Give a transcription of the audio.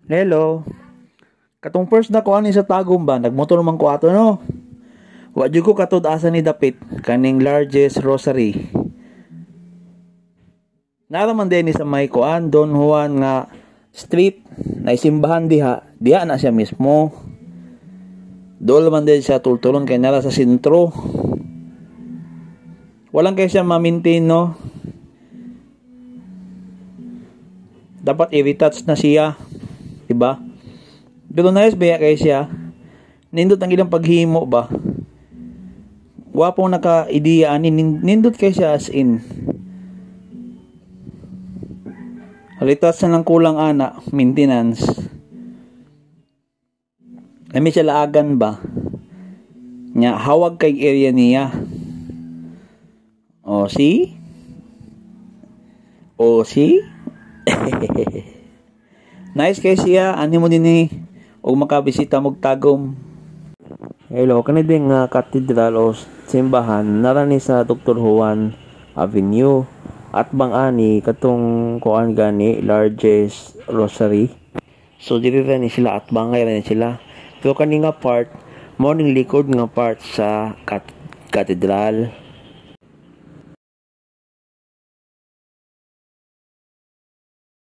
Hello. Katong first na ko ani sa tagom ba, nagmotor man ko ato no. Wa jud ko katud asa ni dapit kaning largest rosary. Naraman din ni sa may kuan Don Juan nga street na isimbahan diha na siya mismo. Dol man din siya tultulon kay nara sa sentro. Walang kay siya ma-maintain no. Dapat i-retouch na siya, diba? Pero nice ba kay siya? Nindot ang ilang paghimo ba? Wapong naka-ideya ani nindot kay siya as in. Retouch na lang kulang ana, maintenance. Ami siya laagan ba? Nya hawag kay area niya. O see? O see? Nice kay siya, ani mo din ni og makabisita mog tagom. Hello, kani din nga katedral o simbahan narani sa Dr. Juan Avenue at bang ani katong kuan gani largest rosary. So diri ra ni sila at bangay ra ni sila. Pero kani nga part morning likod nga part sa katedral.